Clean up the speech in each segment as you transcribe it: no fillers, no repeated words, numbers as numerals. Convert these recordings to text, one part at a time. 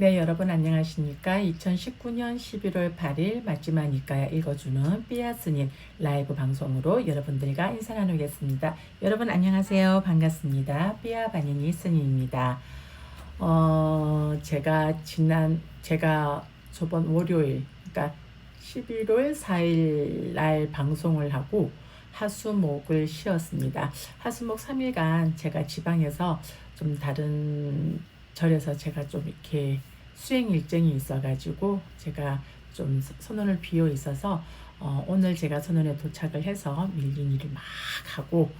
네, 여러분 안녕하십니까? 2019년 11월 8일 맞지만 이까야 읽어주는 삐아 스님 라이브 방송으로 여러분들과 인사 나누겠습니다. 여러분 안녕하세요. 반갑습니다. 삐아 반인이 스님입니다. 제가 저번 월요일, 그러니까 11월 4일 날 방송을 하고 하수목을 쉬었습니다. 하수목 3일간 제가 지방에서 좀 다른 절에서 제가 좀 이렇게 수행 일정이 있어가지고 제가 좀 선원을 비어 있어서 오늘 제가 선원에 도착을 해서 밀린 일을 막 하고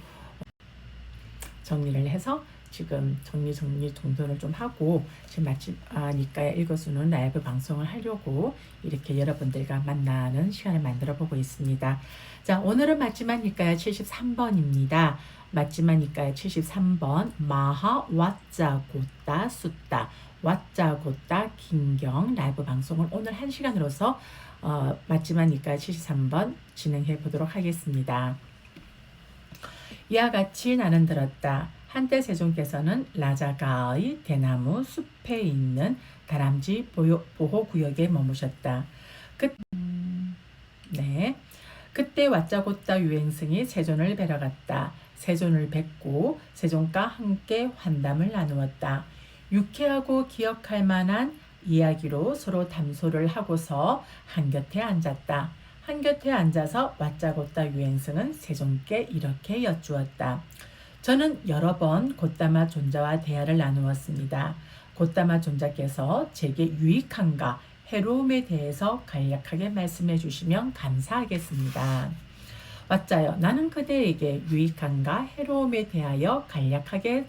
정리를 해서 지금 정리 정돈을 좀 하고 지금 마침 니까야 읽어주는 라이브 방송을 하려고 이렇게 여러분들과 만나는 시간을 만들어 보고 있습니다. 자, 오늘은 맞지만 니까야 73번입니다. 맞지만 니까야 73번 마하 왓자 고따 숫다 왓자 고따 긴경 라이브 방송을 오늘 1시간으로서 맞지만 니까야 73번 진행해 보도록 하겠습니다. 이와 같이 나는 들었다. 한때 세종께서는 라자가의 대나무 숲에 있는 다람쥐 보호구역에 머무셨다. 그때 왓자고따 유행승이 세존을 뵈러 갔다. 세존을 뵙고 세존과 함께 환담을 나누었다. 유쾌하고 기억할 만한 이야기로 서로 담소를 하고서 한곁에 앉았다. 한곁에 앉아서 왓자고따 유행승은 세존께 이렇게 여쭈었다. 저는 여러 번 고따마 존자와 대화를 나누었습니다. 고따마 존자께서 제게 유익함과 해로움에 대해서 간략하게 말씀해 주시면 감사하겠습니다. 왓자여, 나는 그대에게 유익함과 해로움에 대하여 간략하게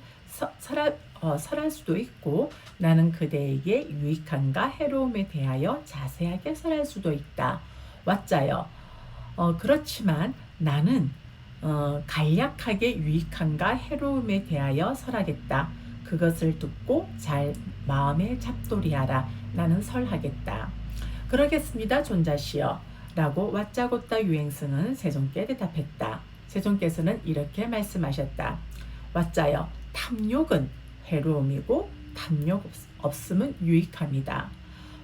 설할 수도 있고 나는 그대에게 유익함과 해로움에 대하여 자세하게 설할 수도 있다. 왓자여, 그렇지만 나는 간략하게 유익함과 해로움에 대하여 설하겠다. 그것을 듣고 잘 마음에 잡돌이하라. 나는 설하겠다. 그러겠습니다, 존자시여. 라고 왓자고따 유행승은 세존께 대답했다. 세존께서는 이렇게 말씀하셨다. 왓자여, 탐욕은 해로움이고 탐욕 없음은 유익함이다.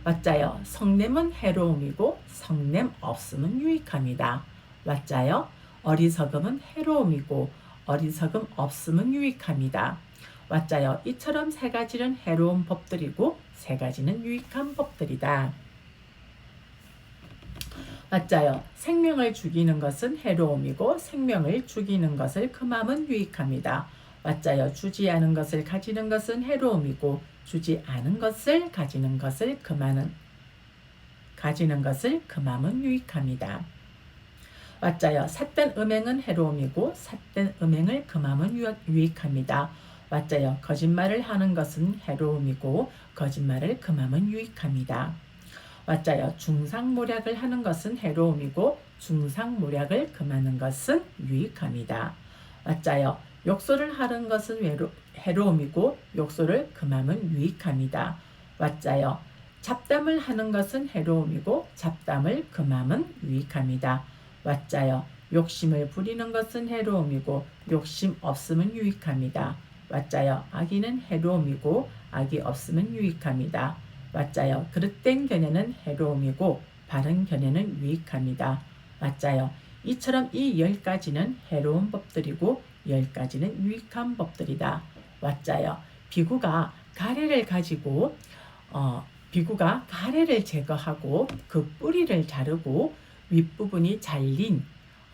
왓자여, 성냄은 해로움이고 성냄 없음은 유익함이다. 왓자여, 어리석음은 해로움이고 어리석음 없음은 유익함이다. 왓자여, 이처럼 세 가지는 해로운 법들이고 세 가지는 유익한 법들이다. 왓자여, 생명을 죽이는 것은 해로움이고 생명을 죽이는 것을 금함은 유익함이다. 왓자여, 주지 않은 것을 가지는 것은 해로움이고 주지 않은 것을 가지는 것을 금함은 유익함이다. 왓자여, 삿된 음행은 해로움이고 삿된 음행을 금함은 유익함이다. 왓자여, 거짓말을 하는 것은 해로움이고 거짓말을 금함은 유익함이다. 왓자여, 중상모략을 하는 것은 해로움이고 중상모략을 금하는 것은 유익함이다. 왓자여, 욕설을 하는 것은 해로움이고 욕설을 금함은 유익함이다. 왓자여, 잡담을 하는 것은 해로움이고 잡담을 금함은 유익함이다. 왓자여, 욕심을 부리는 것은 해로움이고 욕심 없음은 유익함이다. 왓자여, 악의는 해로움이고 악의 없음은 유익함이다. 왓자여, 그릇된 견해는 해로움이고 바른 견해는 유익함이다. 왓자여, 이처럼 이 10가지는 해로운 법들이고 10가지는 유익한 법들이다. 왓자여, 비구가 가래를 제거하고 그 뿌리를 자르고 윗부분이 잘린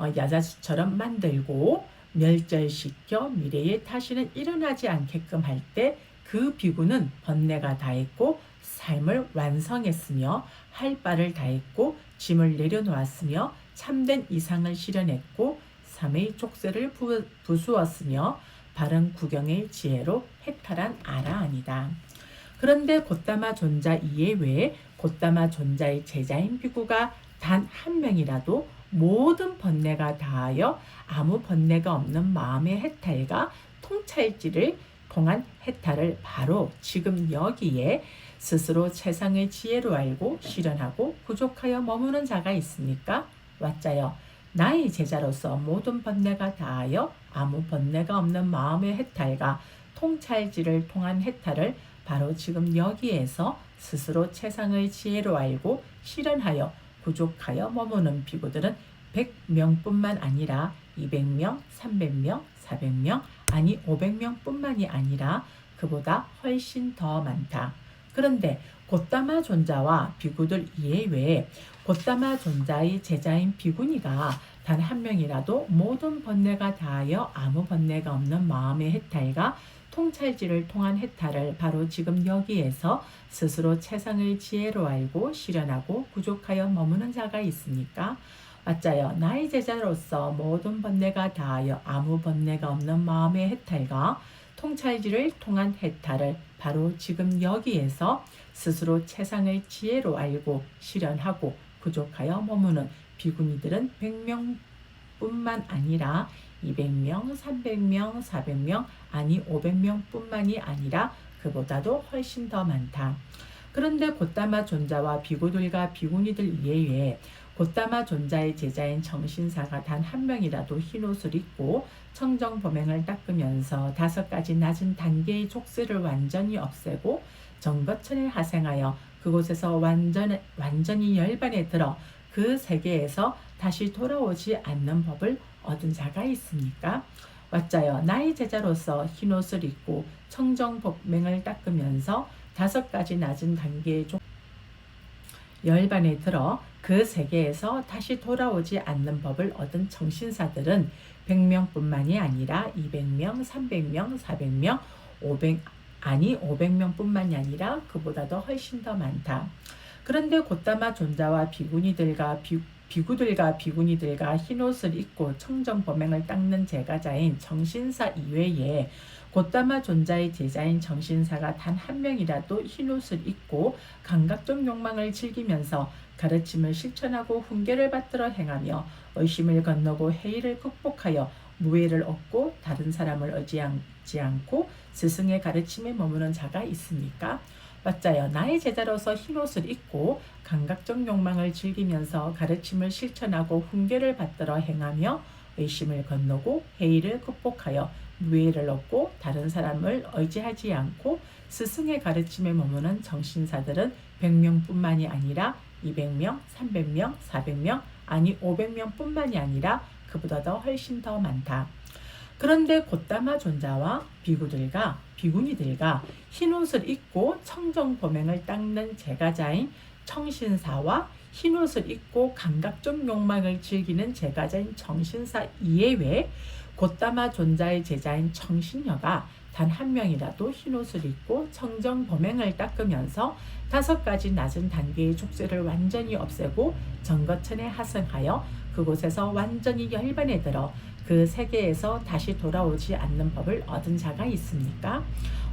야자수처럼 만들고 멸절시켜 미래에 다시는 일어나지 않게끔 할 때 그 비구는 번뇌가 다했고 삶을 완성했으며 할 바를 다했고 짐을 내려놓았으며 참된 이상을 실현했고 삶의 족쇄를 부수었으며 바른 구경의 지혜로 해탈한 아라한이다. 그런데 고따마 존자 이외에 고따마 존자의 제자인 비구가 단 한 명이라도 모든 번뇌가 다하여 아무 번뇌가 없는 마음의 해탈과 통찰지를 통한 해탈을 바로 지금 여기에 스스로 최상의 지혜로 알고 실현하고 부족하여 머무는 자가 있습니까? 왓자여, 나의 제자로서 모든 번뇌가 다하여 아무 번뇌가 없는 마음의 해탈과 통찰지를 통한 해탈을 바로 지금 여기에서 스스로 최상의 지혜로 알고 실현하여 부족하여 머무는 비구들은 100명뿐만 아니라 200명, 300명, 400명, 아니 500명뿐만이 아니라 그보다 훨씬 더 많다. 그런데 곧다마 존자와 비구들 이외에 곧다마 존자의 제자인 비구니가 단 한 명이라도 모든 번뇌가 다하여 아무 번뇌가 없는 마음의 해탈과 통찰지를 통한 해탈을 바로 지금 여기에서 스스로 최상의 지혜로 알고 실현하고 부족하여 머무는 자가 있으니까 맞자여 나의 제자로서 모든 번뇌가 다하여 아무 번뇌가 없는 마음의 해탈과 통찰지를 통한 해탈을 바로 지금 여기에서 스스로 최상의 지혜로 알고 실현하고 부족하여 머무는 비구니들은 100명뿐만 아니라 200명, 300명, 400명, 아니 500명뿐만이 아니라 그보다도 훨씬 더 많다. 그런데 곧다마 존자와 비구들과 비구니들 이외에 곧다마 존자의 제자인 정신사가 단 한 명이라도 흰옷을 입고 청정범행을 닦으면서 5가지 낮은 단계의 족쇄를 완전히 없애고 정거천에 하생하여 그곳에서 완전히 열반에 들어 그 세계에서 다시 돌아오지 않는 법을 얻은 자가 있습니까? 왓자여 나의 제자로서 흰옷을 입고 청정법맹을 닦으면서 5가지 낮은 단계의 열반에 들어 그 세계에서 다시 돌아오지 않는 법을 얻은 정신사들은 100명뿐만이 아니라 200명, 300명, 400명, 500명뿐만이 아니라 그보다도 훨씬 더 많다. 그런데 곧다마 존자와 비구들과 비구니들과 흰옷을 입고 청정범행을 닦는 제가자인 정신사 이외에 곧다마 존자의 제자인 정신사가 단 한 명이라도 흰옷을 입고 감각적 욕망을 즐기면서 가르침을 실천하고 훈계를 받들어 행하며 의심을 건너고 해이를 극복하여 무해를 얻고 다른 사람을 의지하지 않고 스승의 가르침에 머무는 자가 있습니까? 맞자여 나의 제자로서 흰옷을 입고 감각적 욕망을 즐기면서 가르침을 실천하고 훈계를 받들어 행하며 의심을 건너고 해이를 극복하여 무해를 얻고 다른 사람을 의지하지 않고 스승의 가르침에 머무는 정신사들은 100명뿐만이 아니라 200명, 300명, 400명, 아니 500명뿐만이 아니라 그보다 더 훨씬 더 많다. 그런데 곧다마 존자와 비구들과 비구니들과 흰옷을 입고 청정범행을 닦는 제가자인 청신사와 흰옷을 입고 감각적 욕망을 즐기는 제가자인 정신사 이외에 곧다마 존자의 제자인 청신녀가 단 한 명이라도 흰옷을 입고 청정범행을 닦으면서 5가지 낮은 단계의 족쇄를 완전히 없애고 정거천에 하승하여 그곳에서 완전히 열반에 들어 그 세계에서 다시 돌아오지 않는 법을 얻은 자가 있습니까?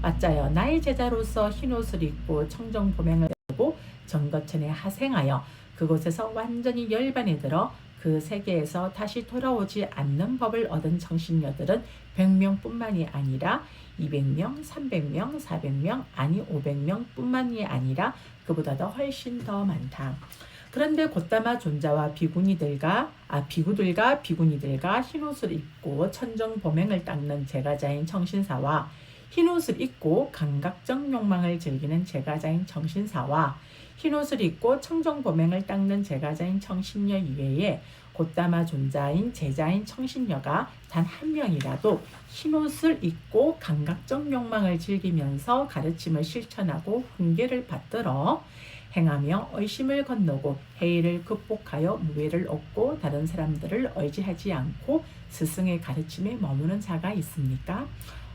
왓자여 나의 제자로서 흰옷을 입고 청정범행을 하고 정거천에 하생하여 그곳에서 완전히 열반에 들어 그 세계에서 다시 돌아오지 않는 법을 얻은 정신녀들은 100명뿐만이 아니라 200명, 300명, 400명, 아니 500명뿐만이 아니라 그보다 훨씬 더 많다. 그런데 곧다마 존자와 비구들과 비구니들과 흰옷을 입고 천정범행을 닦는 제가자인 정신사와 흰옷을 입고 감각적 욕망을 즐기는 제가자인 정신사와 흰옷을 입고 청정범행을 닦는 제가자인 청신녀 이외에 곧다마 존자인 제자인 청신녀가 단 한 명이라도 흰옷을 입고 감각적 욕망을 즐기면서 가르침을 실천하고 훈계를 받들어 행하며 의심을 건너고 해이를 극복하여 무해를 얻고 다른 사람들을 의지하지 않고 스승의 가르침에 머무는 자가 있습니까?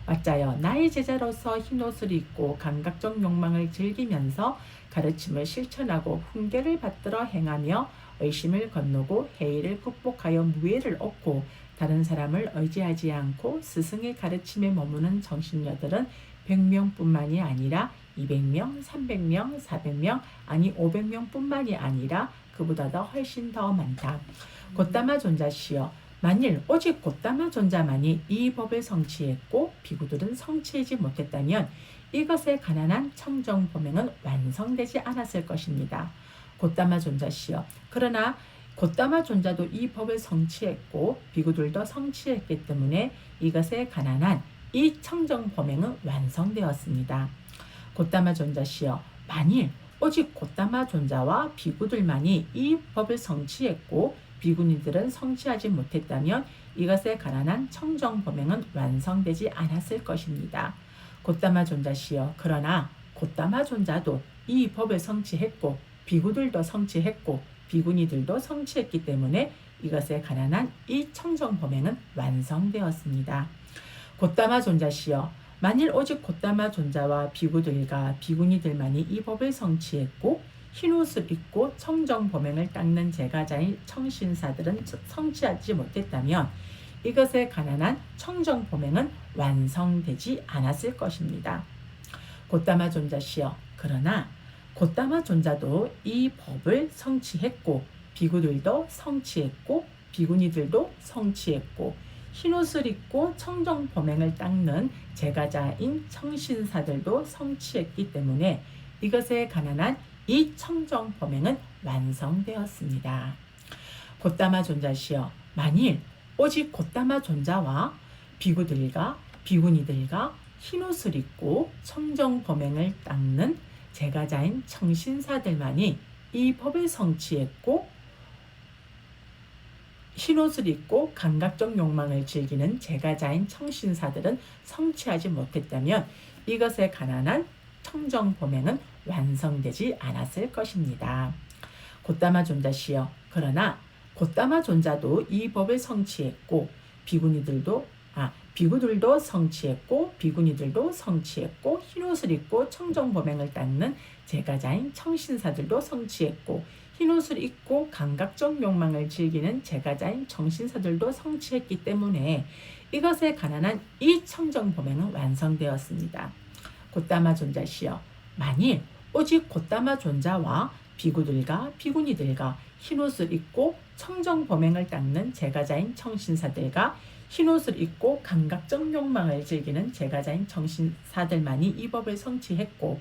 왓자여 나의 제자로서 흰옷을 입고 감각적 욕망을 즐기면서 가르침을 실천하고 훈계를 받들어 행하며 의심을 건너고 해이를 극복하여 무해를 얻고 다른 사람을 의지하지 않고 스승의 가르침에 머무는 정신녀들은 100명뿐만이 아니라 200명, 300명, 400명, 아니 500명뿐만이 아니라 그보다 더 훨씬 더 많다. 곧다마 존자시여 만일 오직 곧다마 존자만이 이 법을 성취했고 비구들은 성취하지 못했다면 이것에 관한 청정범행은 완성되지 않았을 것입니다. 곧다마 존자시여 그러나 곧다마 존자도 이 법을 성취했고 비구들도 성취했기 때문에 이것에 관한 이 청정범행은 완성되었습니다. 곧다마 존자시여 만일 오직 곧다마 존자와 비구들만이 이 법을 성취했고 비구니들은 성취하지 못했다면 이것에 관한 청정 범행은 완성되지 않았을 것입니다. 곧다마 존자시여 그러나 곧다마 존자도 이 법을 성취했고 비구들도 성취했고 비구니들도 성취했기 때문에 이것에 관한 이 청정 범행은 완성되었습니다. 곧다마 존자시여 만일 오직 곧다마 존자와 비구들과 비구니들만이 이 법을 성취했고 흰옷을 입고 청정 범행을 닦는 제가자인 청신사들은 성취하지 못했다면 이것에 관한 청정 범행은 완성되지 않았을 것입니다. 곧다마 존자시여 그러나 곧다마 존자도 이 법을 성취했고 비구들도 성취했고 비구니들도 성취했고 흰옷을 입고 청정 범행을 닦는 제가자인 청신사들도 성취했기 때문에 이것에 관한 이 청정 범행은 완성되었습니다. 곧다마 존자시여 만일 오직 곧다마 존자와 비구들과 비구니들과 흰옷을 입고 청정 범행을 닦는 제가자인 청신사들만이 이 법을 성취했고 흰옷을 입고 감각적 욕망을 즐기는 제가자인 청신사들은 성취하지 못했다면 이것에 관한 청정 범행은 완성되지 않았을 것입니다. 곧다마 존자시여 그러나 곧다마 존자도 이 법을 성취했고 비구들도 성취했고 비구니들도 성취했고 흰옷을 입고 청정 범행을 닦는 제가자인 청신사들도 성취했고 흰옷을 입고 감각적 욕망을 즐기는 제가자인 정신사들도 성취했기 때문에 이것에 관한 이 청정 범행은 완성되었습니다. 곧다마 존자시여 만일 오직 곧다마 존자와 비구들과 비구니들과 흰옷을 입고 청정 범행을 닦는 제가자인 청신사들과 흰옷을 입고 감각적 욕망을 즐기는 제가자인 정신사들만이 이 법을 성취했고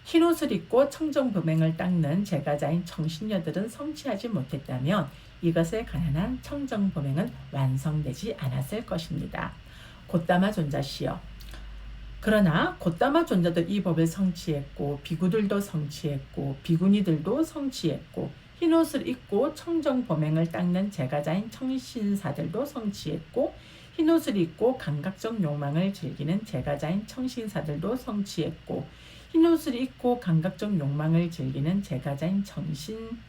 흰옷을 입고 청정 범행을 닦는 제가자인 정신녀들은 성취하지 못했다면 이것에 관한 청정 범행은 완성되지 않았을 것입니다. 곧다마 존자시여 그러나 곧다마 존자도 이 법을 성취했고 비구들도 성취했고 비구니들도 성취했고 흰옷을 입고 청정 범행을 닦는 제가자인 청신사들도 성취했고 흰옷을 입고 감각적 욕망을 즐기는 제가자인 청신사들도 성취했고 흰옷을 입고 감각적 욕망을 즐기는 제가자인 정신사들도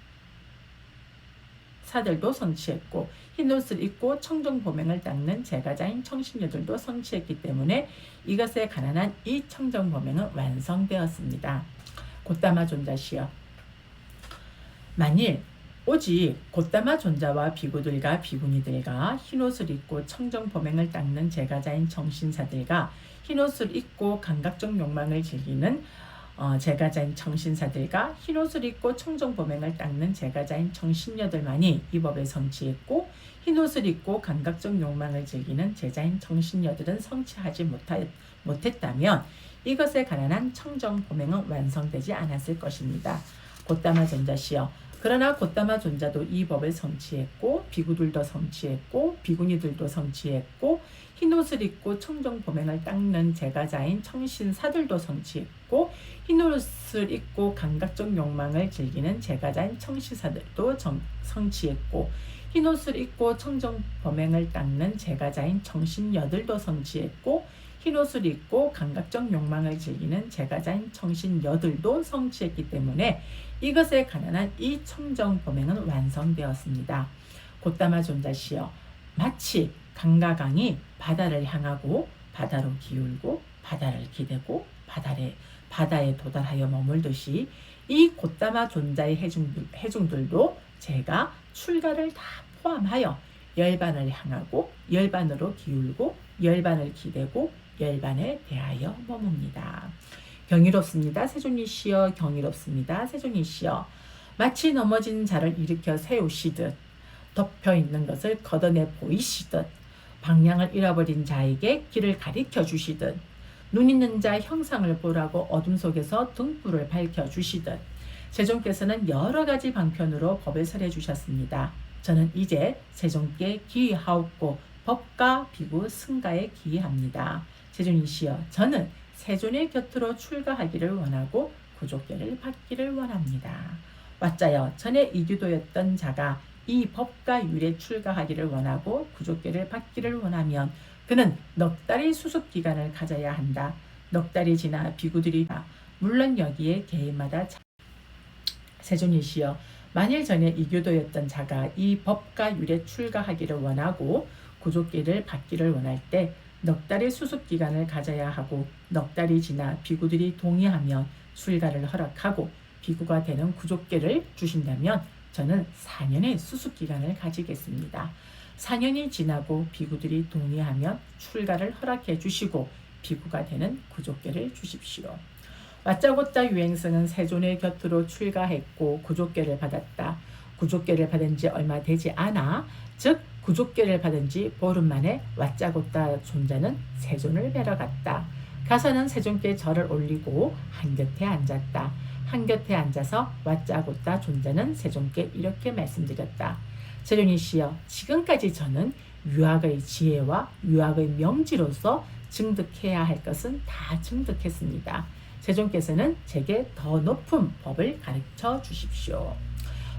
성취했고 흰옷을 입고 청정 범행을 닦는 제가자인 청신녀들도 성취했기 때문에 이것에 관한 이 청정 범행은 완성되었습니다. 곧다마 존자시여 만일 오직 곧다마 존자와 비구들과 비구니들과 흰옷을 입고 청정 범행을 닦는 제가자인 정신사들과 흰옷을 입고 감각적 욕망을 즐기는 제가자인 정신사들과 흰옷을 입고 청정 범행을 닦는 제가자인 정신녀들만이 이 법을 성취했고 흰옷을 입고 감각적 욕망을 즐기는 제자인 정신녀들은 성취하지 못했다면 이것에 관한 청정 범행은 완성되지 않았을 것입니다. 곧다마 존자시여 그러나 곧다마 존자도 이 법을 성취했고 비구들도 성취했고 비구니들도 성취했고 흰옷을 입고 청정 범행을 닦는 제가자인 청신사들도 성취했고 흰옷을 입고 감각적 욕망을 즐기는 제가자인 청신사들도 성취했고 흰옷을 입고 청정 범행을 닦는 제가자인 정신여들도 성취했고 흰옷을 입고 감각적 욕망을 즐기는 제가자인 정신여들도 성취했기 때문에 이것에 관한 이 청정 범행은 완성되었습니다. 곧다마 존자시여 마치 강과 강이 바다를 향하고 바다로 기울고 바다를 기대고 바다에 도달하여 머물듯이 이 곧다마 존자의 해중들도 제가 출가를 다 포함하여 열반을 향하고 열반으로 기울고 열반을 기대고 열반에 대하여 머뭅니다. 경이롭습니다. 세존이시여 경이롭습니다. 세존이시여 마치 넘어진 자를 일으켜 세우시듯 덮여있는 것을 걷어내 보이시듯 방향을 잃어버린 자에게 길을 가리켜 주시듯 눈 있는 자 형상을 보라고 어둠 속에서 등불을 밝혀주시듯 세종께서는 여러 가지 방편으로 법을 설해 주셨습니다. 저는 이제 세종께 귀하옵고 법과 비구 승가에 기합니다. 세존이시여 저는 세존의 곁으로 출가하기를 원하고 구족계를 받기를 원합니다. 왓자여 전에 이규도였던 자가 이 법과 율에 출가하기를 원하고 구족계를 받기를 원하면 그는 넉 달의 수습기간을 가져야 한다. 넉 달이 지나 비구들이 물론 여기에 개인마다 세존이시여 만일 전에 이교도였던 자가 이 법과 율에 출가하기를 원하고 구족계를 받기를 원할 때 넉 달의 수습기간을 가져야 하고 넉 달이 지나 비구들이 동의하면 출가를 허락하고 비구가 되는 구족계를 주신다면 저는 4년의 수습기간을 가지겠습니다. 4년이 지나고 비구들이 동의하면 출가를 허락해 주시고 비구가 되는 구족계를 주십시오. 왓자고짜 유행성은 세존의 곁으로 출가했고 구족계를 받았다. 구족계를 받은 지 얼마 되지 않아 즉 구족계를 받은 지 보름 만에 왓자고짜 존자는 세존을 뵈러 갔다. 가서는 세존께 절을 올리고 한곁에 앉았다. 한곁에 앉아서 왓자고짜 존자는 세존께 이렇게 말씀드렸다. 세존이시여 지금까지 저는 유학의 지혜와 유학의 명지로서 증득해야 할 것은 다 증득했습니다. 세존께서는 제게 더 높은 법을 가르쳐 주십시오.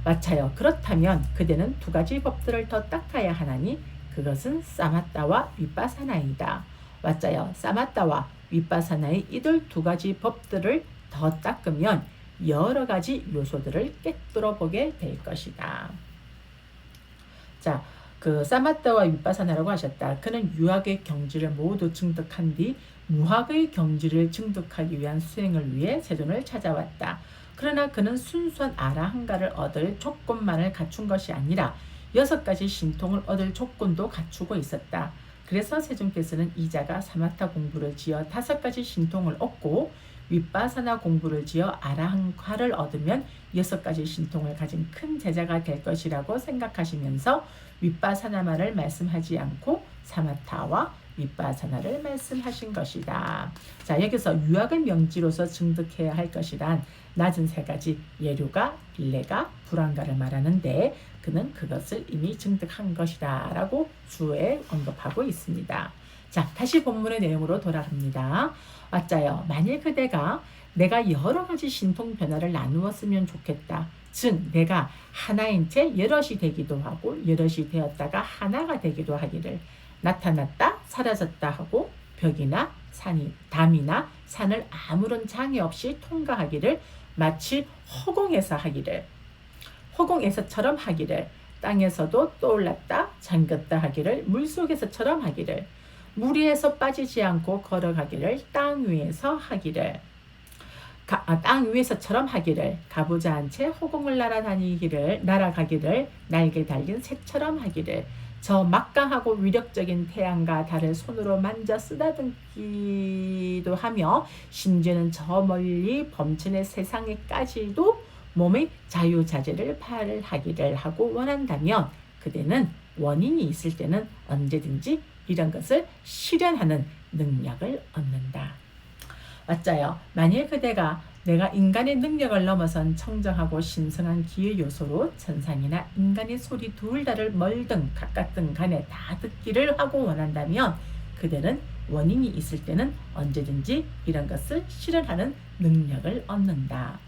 왓차여 그렇다면 그대는 두 가지 법들을 더 닦아야 하나니 그것은 사마타와 윗바사나이다. 왓자여 사마타와 윗바사나의 이들 두 가지 법들을 더 닦으면 여러 가지 요소들을 꿰뚫어 보게 될 것이다. 자, 그 사마타와 윗바사나라고 하셨다. 그는 유학의 경지를 모두 증득한 뒤 무학의 경지를 증득하기 위한 수행을 위해 세존을 찾아왔다. 그러나 그는 순수한 아라한가를 얻을 조건만을 갖춘 것이 아니라 6가지 신통을 얻을 조건도 갖추고 있었다. 그래서 세존께서는 이자가 사마타 공부를 지어 5가지 신통을 얻고 윗바사나 공부를 지어 아라한가를 얻으면 6가지 신통을 가진 큰 제자가 될 것이라고 생각하시면서 윗바사나만을 말씀하지 않고 사마타와 윗바사나를 말씀하신 것이다. 자, 여기서 유학의 명지로서 증득해야 할 것이란 낮은 3가지 예류가, 일레가, 불안가를 말하는데 그는 그것을 이미 증득한 것이다 라고 주에 언급하고 있습니다. 자, 다시 본문의 내용으로 돌아갑니다. 왓자여 만일 그대가 내가 여러 가지 신통 변화를 나누었으면 좋겠다. 즉 내가 하나인 채 여럿이 되기도 하고 여럿이 되었다가 하나가 되기도 하기를 나타났다 사라졌다 하고 벽이나 담이나 산을 아무런 장애 없이 통과하기를 마치 허공에서 하기를 허공에서처럼 하기를 땅에서도 떠올랐다 잠겼다 하기를 물속에서처럼 하기를 물 위에서 빠지지 않고 걸어가기를 땅 위에서 하기를 땅 위에서처럼 하기를 가부좌한 채 허공을 날아가기를 날개 달린 새처럼 하기를 저 막강하고 위력적인 태양과 달을 손으로 만져 쓰다듬기도 하며 심지어는 저 멀리 범천의 세상에까지도 몸의 자유자재를 발하기를 하고 원한다면 그대는 원인이 있을 때는 언제든지 이런 것을 실현하는 능력을 얻는다. 왓자여 만일 그대가 내가 인간의 능력을 넘어선 청정하고 신성한 기의 요소로 천상이나 인간의 소리 둘 다를 멀든 가깝든 간에 다 듣기를 하고 원한다면 그대는 원인이 있을 때는 언제든지 이런 것을 실현하는 능력을 얻는다.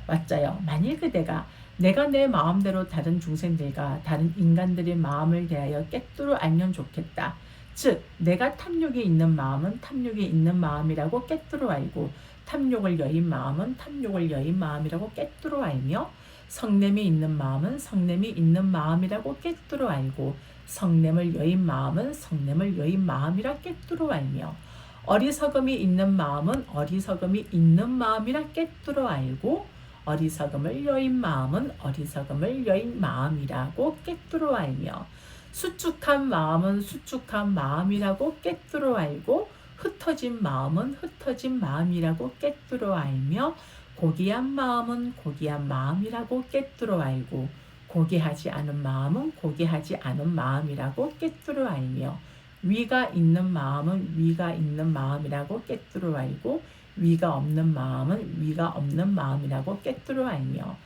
왓자여 만일 그대가 내가 내 마음대로 다른 중생들과 다른 인간들의 마음을 대하여 꿰뚫어 알면 좋겠다. 즉 내가 탐욕이 있는 마음은 탐욕이 있는 마음이라고 꿰뚫어 알고 탐욕을 여인 마음은 탐욕을 여인 마음이라고 꿰뚫어 알며 성냄이 있는 마음은 성냄이 있는 마음이라고 꿰뚫어 알고 성냄을 여인 마음은 성냄을 여인 마음이라 꿰뚫어 알며 어리석음이 있는 마음은 어리석음이 있는 마음이라 꿰뚫어 알고 어리석음을 여인 마음은 어리석음을 여인 마음이라고 꿰뚫어 알며 수축한 마음은 수축한 마음이라고 꿰뚫어 알고 흩어진 마음은 흩어진 마음이라고 꿰뚫어 알며 고귀한 마음은 고귀한 마음이라고 꿰뚫어 알고 고귀하지 않은 마음은 고귀하지 않은 마음이라고 꿰뚫어 알며 위가 있는 마음은 위가 있는 마음이라고 꿰뚫어 알고 위가 없는 마음은 위가 없는 마음이라고 꿰뚫어 알며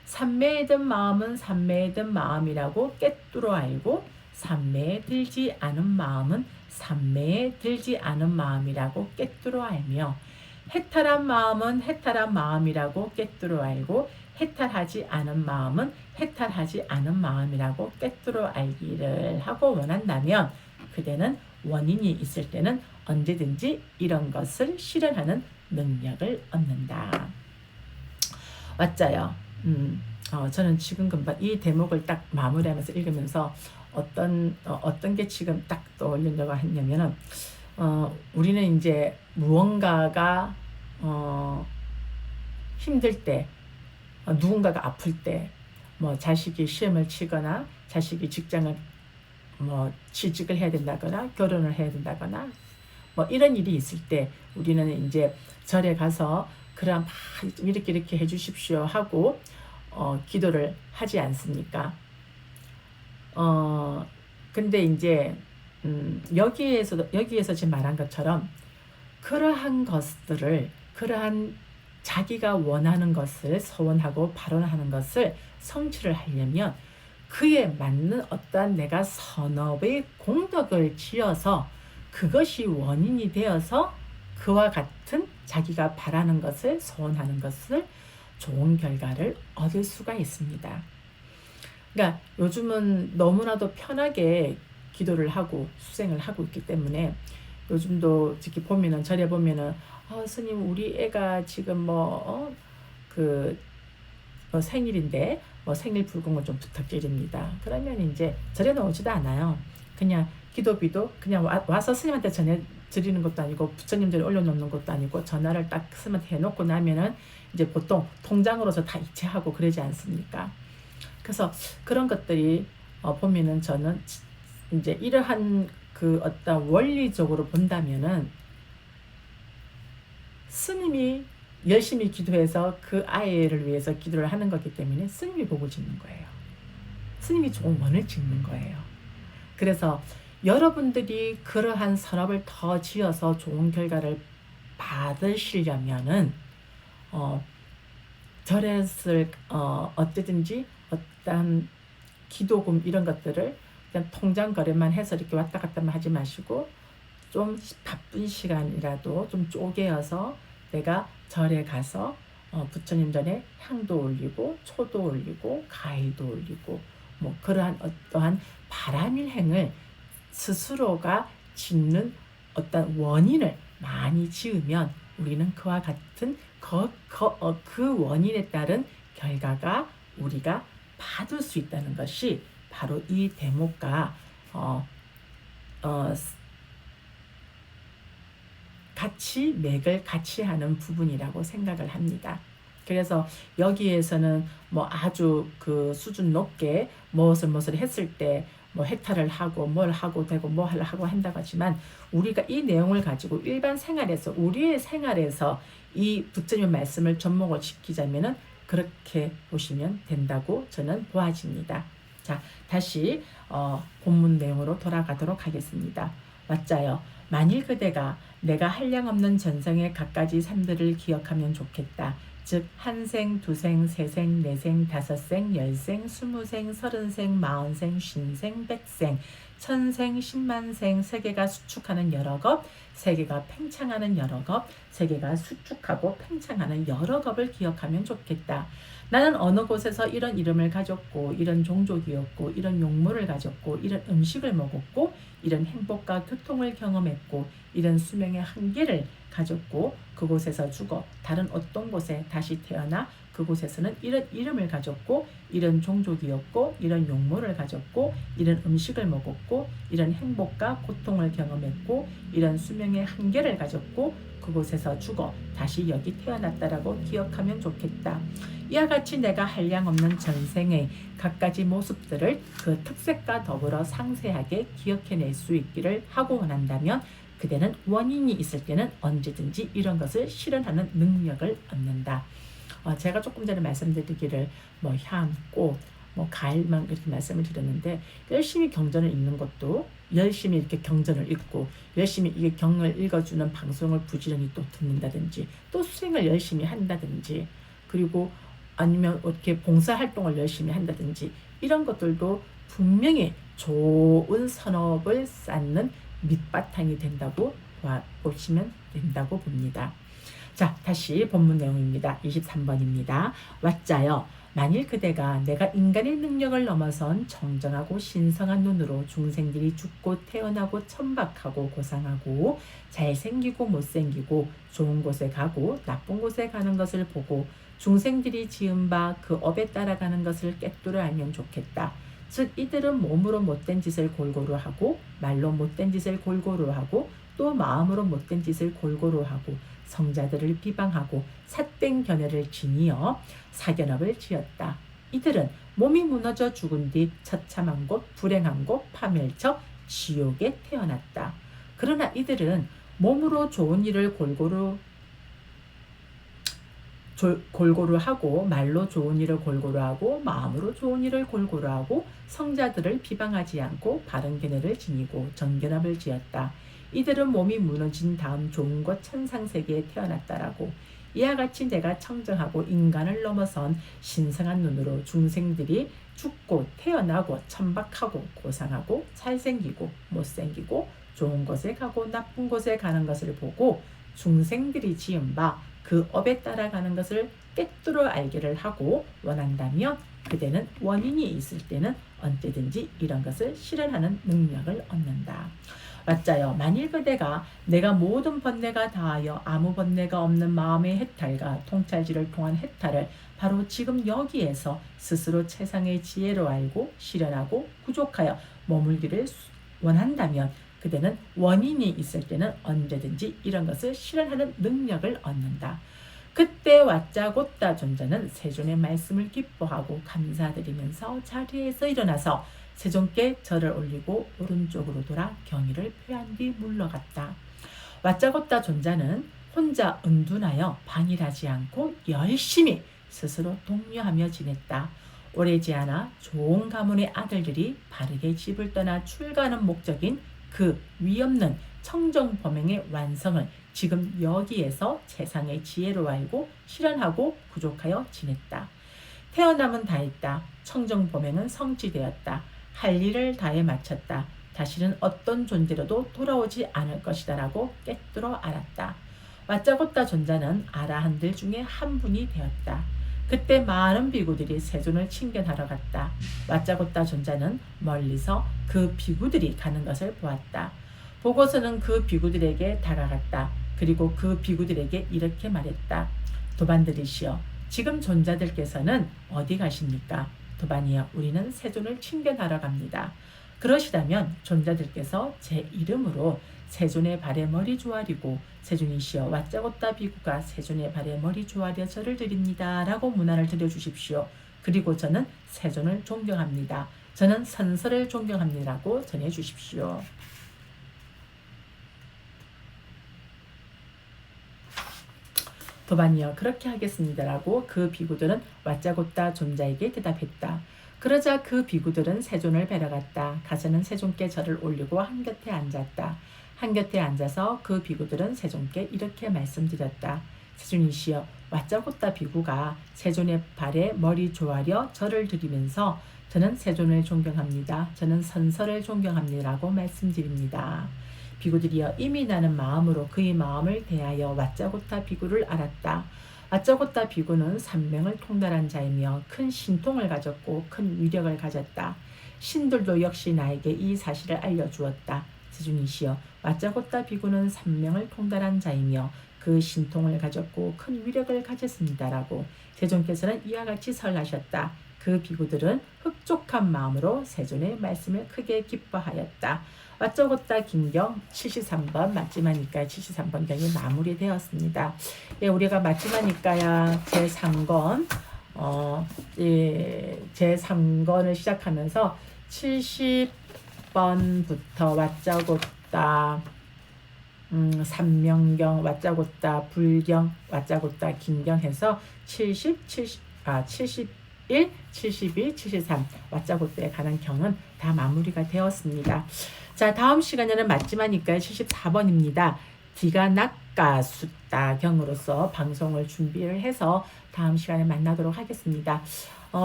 삼매에 든 마음은 삼매에 든 마음이라고 꿰뚫어 알고 삼매에 들지 않은 마음은 삼매에 들지 않은 마음이라고 꿰뚫어 알며 해탈한 마음은 해탈한 마음이라고 꿰뚫어 알고 해탈하지 않은 마음은 해탈하지 않은 마음이라고 꿰뚫어 알기를 하고 원한다면 그대는 원인이 있을 때는 언제든지 이런 것을 실현하는 능력을 얻는다. 맞아요. 저는 지금 금방 이 대목을 딱 마무리하면서 읽으면서 어떤 게 지금 딱 떠올리려고 했냐면은 우리는 이제 무언가가 힘들 때, 누군가가 아플 때, 뭐 자식이 시험을 치거나 자식이 직장을 뭐 취직을 해야 된다거나 결혼을 해야 된다거나 뭐 이런 일이 있을 때 우리는 이제 절에 가서 그럼 이렇게 해주십시오 하고 기도를 하지 않습니까? 근데 이제 여기에서 지금 말한 것처럼 그러한 것들을 그러한 자기가 원하는 것을 소원하고 발언하는 것을 성취를 하려면 그에 맞는 어떠한 내가 선업의 공덕을 지어서 그것이 원인이 되어서 그와 같은 자기가 바라는 것을 소원하는 것을 좋은 결과를 얻을 수가 있습니다. 그러니까 요즘은 너무나도 편하게 기도를 하고 수행을 하고 있기 때문에 요즘도 특히 보면은 절에 보면은 스님 우리 애가 지금 생일인데 생일 불공을 좀 부탁드립니다. 그러면 이제 절에는 오지도 않아요. 그냥 기도비도 그냥 와서 스님한테 전해 드리는 것도 아니고 부처님들이 올려놓는 것도 아니고 전화를 딱 스님한테 해놓고 나면은 이제 보통 통장으로서 다 이체하고 그러지 않습니까? 그래서 그런 것들이 보면은 저는 이제 이러한 그 어떤 원리적으로 본다면은 스님이 열심히 기도해서 그 아이를 위해서 기도를 하는 거기 때문에 스님이 복을 짓는 거예요. 스님이 좋은 원을 짓는 거예요. 그래서 여러분들이 그러한 선업을 더 지어서 좋은 결과를 받으시려면은 절에서 어쨌든지 어떤 기도금 이런 것들을 그냥 통장 거래만 해서 이렇게 왔다 갔다만 하지 마시고 좀 바쁜 시간이라도 좀 쪼개어서 내가 절에 가서 부처님 전에 향도 올리고 초도 올리고 가위도 올리고 뭐 그러한 어떠한 바람일 행을 스스로가 짓는 어떤 원인을 많이 지으면 우리는 그와 같은 그 원인에 따른 결과가 우리가 받을 수 있다는 것이 바로 이 대목과 맥을 같이 하는 부분이라고 생각을 합니다. 그래서 여기에서는 뭐 아주 그 수준 높게 무엇을 했을 때 뭐 해탈을 하고 뭘 하고 되고 뭐 하고 한다고 하지만 우리가 이 내용을 가지고 일반 생활에서 우리의 생활에서 이 부처님 말씀을 접목을 시키자면은 그렇게 보시면 된다고 저는 보아집니다. 자, 다시 본문 내용으로 돌아가도록 하겠습니다. 맞자요. 만일 그대가 내가 한량없는 전생의 갖가지 삶들을 기억하면 좋겠다. 즉 한생, 두생, 세생, 네생, 다섯생, 열생, 스무생, 서른생, 마흔생, 쉰생, 백생, 천생, 십만생, 세계가 수축하는 여러 겁, 세계가 팽창하는 여러 겁, 세계가 수축하고 팽창하는 여러 겁을 기억하면 좋겠다. 나는 어느 곳에서 이런 이름을 가졌고 이런 종족이었고 이런 용모를 가졌고 이런 음식을 먹었고 이런 행복과 교통을 경험했고 이런 수명의 한계를 가졌고 그곳에서 죽어 다른 어떤 곳에 다시 태어나 그곳에서는 이런 이름을 가졌고 이런 종족이었고 이런 용모를 가졌고 이런 음식을 먹었고 이런 행복과 고통을 경험했고 이런 수명의 한계를 가졌고 그곳에서 죽어 다시 여기 태어났다라고 기억하면 좋겠다. 이와 같이 내가 한량없는 전생의 갖가지 모습들을 그 특색과 더불어 상세하게 기억해낼 수 있기를 하고 원한다면 그대는 원인이 있을 때는 언제든지 이런 것을 실현하는 능력을 얻는다. 제가 조금 전에 말씀드리기를 향, 꽃, 가을만 이렇게 말씀을 드렸는데 열심히 경전을 읽는 것도 열심히 이렇게 경전을 읽고 열심히 이게 경을 읽어주는 방송을 부지런히 또 듣는다든지 또 수행을 열심히 한다든지 그리고 아니면 이렇게 봉사활동을 열심히 한다든지 이런 것들도 분명히 좋은 선업을 쌓는 밑바탕이 된다고 보시면 된다고 봅니다. 자, 다시 본문 내용입니다. 23번입니다. 왓자여, 만일 그대가 내가 인간의 능력을 넘어선 정정하고 신성한 눈으로 중생들이 죽고 태어나고 천박하고 고상하고 잘생기고 못생기고 좋은 곳에 가고 나쁜 곳에 가는 것을 보고 중생들이 지은 바 그 업에 따라가는 것을 꿰뚫어 알면 좋겠다. 즉 이들은 몸으로 못된 짓을 골고루 하고 말로 못된 짓을 골고루 하고 또 마음으로 못된 짓을 골고루 하고 성자들을 비방하고 삿된 견해를 지니어 사견업을 지었다. 이들은 몸이 무너져 죽은 뒤 처참한 곳, 불행한 곳, 파멸처, 지옥에 태어났다. 그러나 이들은 몸으로 좋은 일을 골고루 하고 말로 좋은 일을 골고루 하고 마음으로 좋은 일을 골고루 하고 성자들을 비방하지 않고 바른 견해를 지니고 정견합을 지었다. 이들은 몸이 무너진 다음 좋은 곳 천상세계에 태어났다라고. 이와 같이 내가 청정하고 인간을 넘어선 신성한 눈으로 중생들이 죽고 태어나고 천박하고 고상하고 잘생기고 못생기고 좋은 곳에 가고 나쁜 곳에 가는 것을 보고 중생들이 지은 바 그 업에 따라가는 것을 꿰뚫어 알기를 하고 원한다면 그대는 원인이 있을 때는 언제든지 이런 것을 실현하는 능력을 얻는다. 왓자여, 만일 그대가 내가 모든 번뇌가 다하여 아무 번뇌가 없는 마음의 해탈과 통찰지를 통한 해탈을 바로 지금 여기에서 스스로 최상의 지혜로 알고 실현하고 부족하여 머물기를 원한다면 그대는 원인이 있을 때는 언제든지 이런 것을 실현하는 능력을 얻는다. 그때 왓자고따 존자는 세존의 말씀을 기뻐하고 감사드리면서 자리에서 일어나서 세존께 절을 올리고 오른쪽으로 돌아 경의를 표한 뒤 물러갔다. 왓자고따 존자는 혼자 은둔하여 반일하지 않고 열심히 스스로 독려하며 지냈다. 오래지 않아 좋은 가문의 아들들이 바르게 집을 떠나 출가하는 목적인 그 위없는 청정범행의 완성을 지금 여기에서 세상의 지혜로 알고 실현하고 부족하여 지냈다. 태어남은 다했다. 청정범행은 성취되었다. 할 일을 다해 마쳤다. 다시는 어떤 존재로도 돌아오지 않을 것이다 라고 꿰뚫어 알았다. 왓자고따 존자는 아라한들 중에 한 분이 되었다. 그때 많은 비구들이 세존을 친견하러 갔다. 왓자고따 존자는 멀리서 그 비구들이 가는 것을 보았다. 보고서는 그 비구들에게 다가갔다. 그리고 그 비구들에게 이렇게 말했다. 도반들이시여, 지금 존자들께서는 어디 가십니까? 도반이여, 우리는 세존을 친견하러 갑니다. 그러시다면 존자들께서 제 이름으로 세존의 발에 머리 조아리고 세존이시여 왓자고따 비구가 세존의 발에 머리 조아려 절을 드립니다 라고 문안을 드려주십시오. 그리고 저는 세존을 존경합니다. 저는 선설을 존경합니다 라고 전해주십시오. 도반이여, 그렇게 하겠습니다 라고 그 비구들은 왓자고따 존자에게 대답했다. 그러자 그 비구들은 세존을 뵈러 갔다. 가서는 세존께 절을 올리고 한곁에 앉았다. 한곁에 앉아서 그 비구들은 세존께 이렇게 말씀드렸다. 세존이시여, 왓자고따 비구가 세존의 발에 머리 조아려 절을 드리면서 저는 세존을 존경합니다. 저는 선설을 존경합니다 라고 말씀드립니다. 비구들이여, 이미 나는 마음으로 그의 마음을 대하여 왓자고따 비구를 알았다. 왓자고따 비구는 삼명을 통달한 자이며 큰 신통을 가졌고 큰 위력을 가졌다. 신들도 역시 나에게 이 사실을 알려주었다. 세존이시여, 왓자고따 비구는 삼명을 통달한 자이며 그 신통을 가졌고 큰 위력을 가졌습니다 라고 세존께서는 이와 같이 설하셨다. 그 비구들은 흡족한 마음으로 세존의 말씀을 크게 기뻐하였다. 왓자고따 긴경 73번 마지막니까야 73번 경이 마무리되었습니다. 예, 우리가 마지막니까야 제3권 제3권을 시작하면서 70번부터 왓자고따 삼명경, 왓자고따 불경, 왓자고따 긴경 해서 71, 72, 73 왓자고따에 관한 경은 다 마무리가 되었습니다. 자, 다음 시간에는 마지막이니까 74번입니다. 디가나까 숫다 경으로서 방송을 준비를 해서 다음 시간에 만나도록 하겠습니다.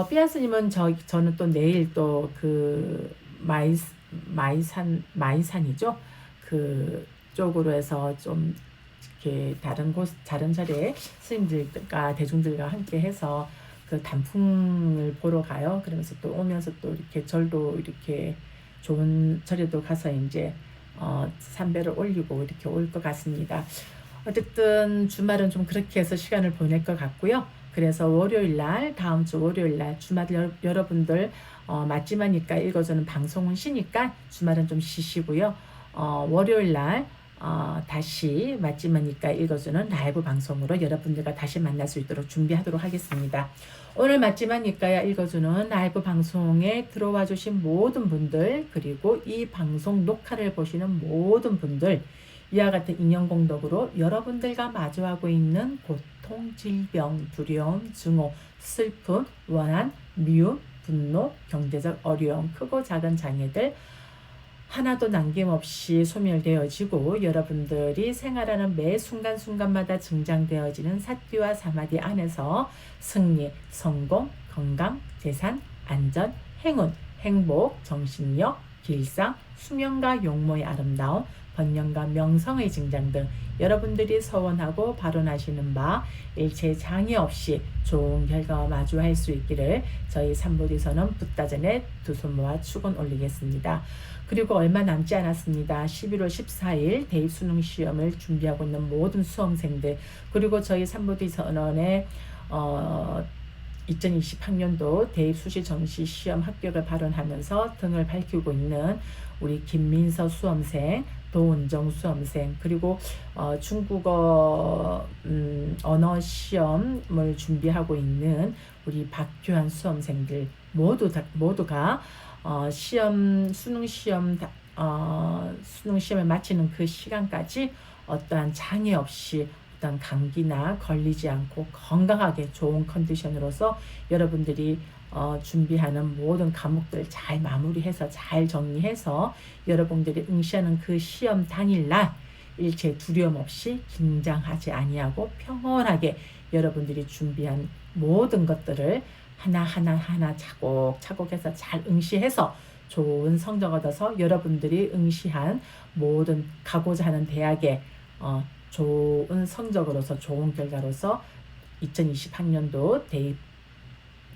삐아스님은 저는 또 내일 또 그 마이산이죠. 그 쪽으로 해서 좀 이렇게 다른 자리에 스님들과 대중들과 함께 해서 그 단풍을 보러 가요. 그러면서 또 오면서 또 이렇게 절도 이렇게 좋은 절에도 가서 이제 삼배를 올리고 이렇게 올 것 같습니다. 어쨌든 주말은 좀 그렇게 해서 시간을 보낼 것 같고요. 그래서 월요일날, 다음 주 월요일날 주말 여러분들 맞지마니까 읽어주는 방송은 쉬니까 주말은 좀 쉬시고요. 월요일날 다시 맞지마니까 읽어주는 라이브 방송으로 여러분들과 다시 만날 수 있도록 준비하도록 하겠습니다. 오늘 맞지마니까야 읽어주는 라이브 방송에 들어와 주신 모든 분들, 그리고 이 방송 녹화를 보시는 모든 분들, 이와 같은 인연공덕으로 여러분들과 마주하고 있는 고통, 질병, 두려움, 증오, 슬픔, 원한, 미움, 분노, 경제적 어려움, 크고 작은 장애들 하나도 남김없이 소멸되어지고 여러분들이 생활하는 매 순간순간마다 증장되어지는 사띠와 사마디 안에서 승리, 성공, 건강, 재산, 안전, 행운, 행복, 정신력, 길상, 수명과 용모의 아름다움, 번영과 명성의 증장 등 여러분들이 서원하고 발언하시는 바 일체 장애 없이 좋은 결과와 마주할 수 있기를 저희 삼부디서는 붓다전에 두 손 모아 축원 올리겠습니다. 그리고 얼마 남지 않았습니다. 11월 14일 대입 수능 시험을 준비하고 있는 모든 수험생들, 그리고 저희 삼부디선언의 2020학년도 대입 수시 정시 시험 합격을 발언하면서 등을 밝히고 있는 우리 김민서 수험생, 도은정 수험생, 그리고 중국어 언어 시험을 준비하고 있는 우리 박규환 수험생들 모두가 수능 시험을 마치는 그 시간까지 어떠한 장애 없이 어떤 감기나 걸리지 않고 건강하게 좋은 컨디션으로서 여러분들이 준비하는 모든 과목들 잘 마무리해서 잘 정리해서 여러분들이 응시하는 그 시험 당일날 일체 두려움 없이 긴장하지 아니하고 평온하게 여러분들이 준비한 모든 것들을 하나 차곡차곡해서 잘 응시해서 좋은 성적 얻어서 여러분들이 응시한 모든 가고자 하는 대학에 좋은 성적으로서 좋은 결과로서 2020학년도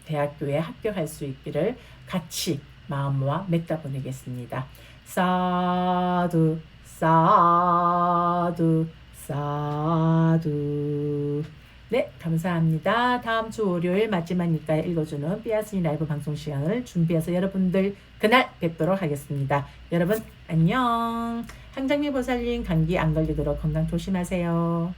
대학교에 합격할 수 있기를 같이 마음 모아 맺다 보내겠습니다. 사두 사두 사두. 네, 감사합니다. 다음 주 월요일 맞지마니까 읽어주는 삐아스니 라이브 방송 시간을 준비해서 여러분들 그날 뵙도록 하겠습니다. 여러분 안녕. 항장미 보살님 감기 안 걸리도록 건강 조심하세요.